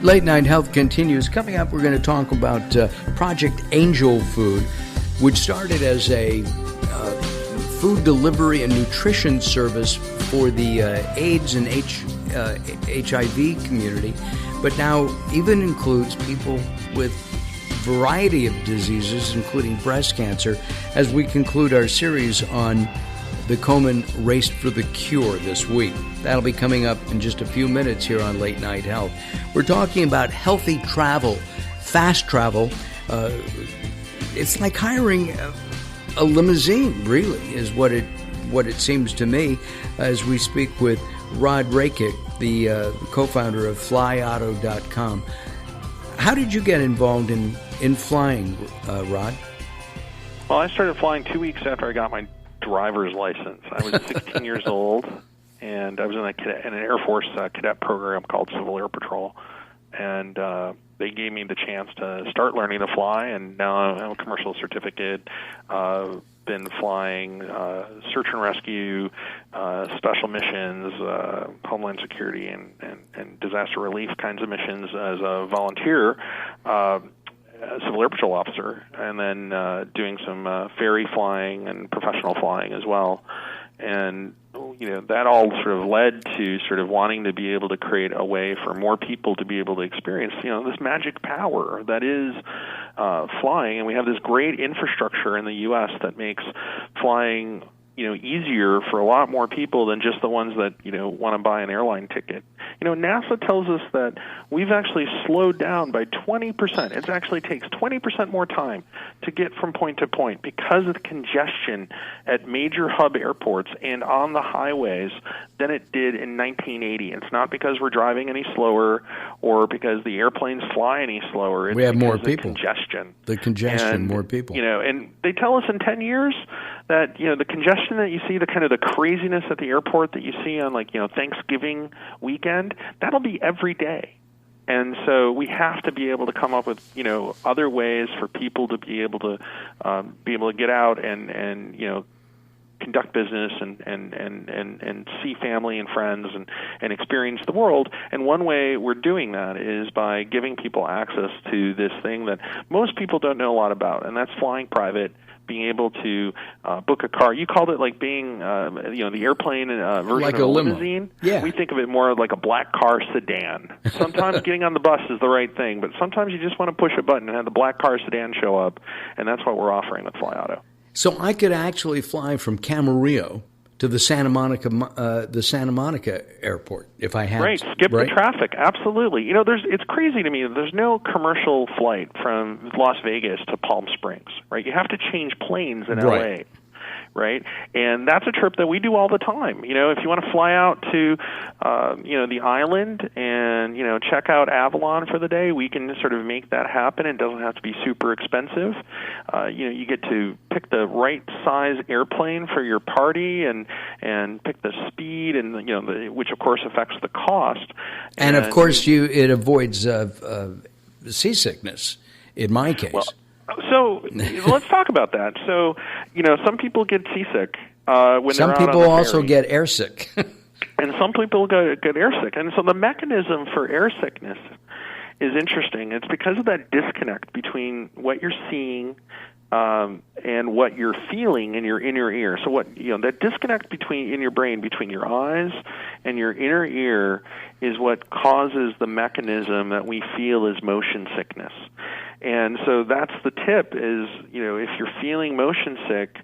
Late Night Health continues. Coming up, we're going to talk about Project Angel Food, which started as a food delivery and nutrition service for the AIDS and HIV community, but now even includes people with a variety of diseases, including breast cancer, as we conclude our series on the Komen Race for the Cure this week. That'll be coming up in just a few minutes here on Late Night Health. We're talking about healthy travel, fast travel. It's like hiring a limousine, really, is what it seems to me, as we speak with Rod Rakic, the co-founder of FlyOtto.com. How did you get involved in flying, Rod? Well, I started flying 2 weeks after I got my driver's license. I was 16 years old, and I was in an Air Force cadet program called Civil Air Patrol, and they gave me the chance to start learning to fly, and now I'm a commercial certificate. Been flying search and rescue, special missions, homeland security, and disaster relief kinds of missions as a volunteer. Civil Air Patrol officer, and then doing some ferry flying and professional flying as well. And that all sort of led to sort of wanting to be able to create a way for more people to be able to experience this magic power that is flying. And we have this great infrastructure in the U.S. that makes flying easier for a lot more people than just the ones that want to buy an airline ticket. NASA tells us that we've actually slowed down by 20%. It actually takes 20% more time to get from point to point because of the congestion at major hub airports and on the highways than it did in 1980. It's not because we're driving any slower or because the airplanes fly any slower. It's we have more people. The congestion, more people. And they tell us in 10 years that the congestion that you see, the kind of the craziness at the airport that you see on Thanksgiving weekend, that'll be every day. And so we have to be able to come up with other ways for people to be able to get out and conduct business and see family and friends and experience the world. And one way we're doing that is by giving people access to this thing that most people don't know a lot about, and that's flying private, being able to book a car. You called it like being, the airplane version like of a limo. limousine. Yeah. We think of it more like a black car sedan. Sometimes getting on the bus is the right thing, but sometimes you just want to push a button and have the black car sedan show up, and that's what we're offering with FlyOtto. So I could actually fly from Camarillo to the Santa Monica airport if I had to. Skip the traffic. Absolutely. It's crazy to me that there's no commercial flight from Las Vegas to Palm Springs, right? You have to change planes in LA. Right? And that's a trip that we do all the time. If you want to fly out to, the island and, check out Avalon for the day, we can sort of make that happen. It doesn't have to be super expensive. You get to pick the right size airplane for your party and pick the speed and, which of course affects the cost. And of course it avoids seasickness in my case. Well, so let's talk about that. So, some people get seasick when they're out on the ferry. Some people also get airsick. And some people get airsick. And so the mechanism for airsickness is interesting. It's because of that disconnect between what you're seeing and what you're feeling in your inner ear. So that disconnect in your brain between your eyes and your inner ear is what causes the mechanism that we feel as motion sickness. And so that's the tip is, if you're feeling motion sick,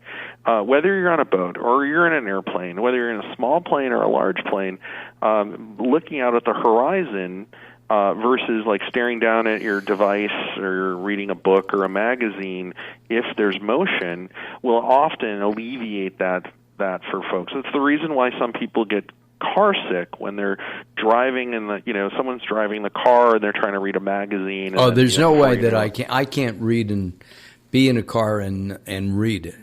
whether you're on a boat or you're in an airplane, whether you're in a small plane or a large plane, looking out at the horizon versus like staring down at your device or reading a book or a magazine, if there's motion, will often alleviate that for folks. It's the reason why some people get car sick when they're driving and someone's driving the car and they're trying to read a magazine. And there's no way that I can't read and be in a car and read.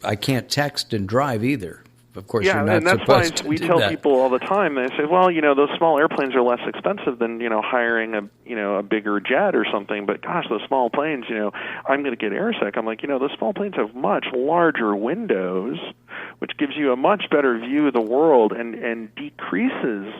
I can't text and drive either. Of course, you're not supposed to do that. And that's why we tell people all the time. They say, "Well, those small airplanes are less expensive than hiring a bigger jet or something." But gosh, those small planes, I'm going to get airsick. I'm like, those small planes have much larger windows, which gives you a much better view of the world and decreases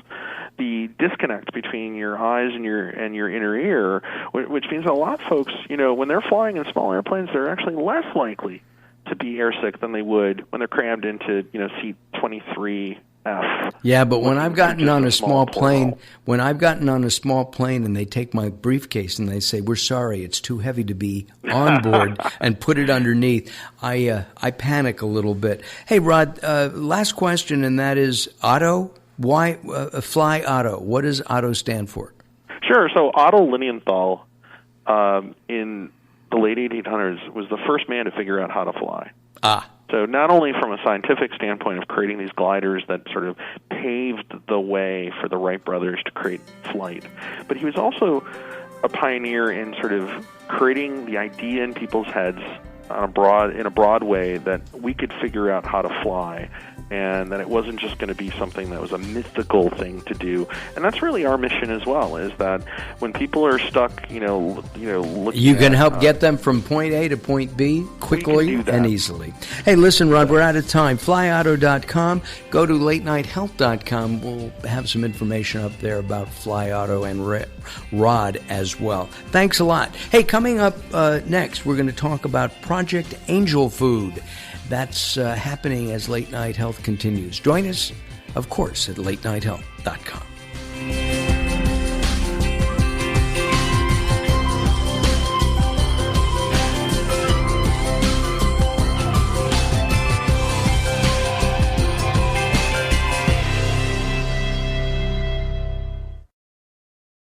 the disconnect between your eyes and your inner ear, which means a lot of folks, when they're flying in small airplanes, they're actually less likely to be airsick than they would when they're crammed into seat 23F. Yeah, but when I've gotten on a small plane, and they take my briefcase and they say, "We're sorry, it's too heavy to be on board," and put it underneath, I panic a little bit. Hey, Rod, last question, and that is Otto. Why FlyOtto? What does Otto stand for? Sure. So Otto Lilienthal, in the late 1800s, was the first man to figure out how to fly. So not only from a scientific standpoint of creating these gliders that sort of paved the way for the Wright brothers to create flight, but he was also a pioneer in sort of creating the idea in people's heads in a broad way that we could figure out how to fly, and that it wasn't just going to be something that was a mythical thing to do. And that's really our mission as well, is that when people are stuck, looking you can help get them from point A to point B quickly and easily. Hey, listen, Rod, we're out of time. FlyOtto.com. Go to latenighthealth.com. We'll have some information up there about FlyOtto and Rod as well. Thanks a lot. Hey, coming up next, we're going to talk about Project Angel Food. That's happening as Late Night Health continues. Join us, of course, at latenighthealth.com.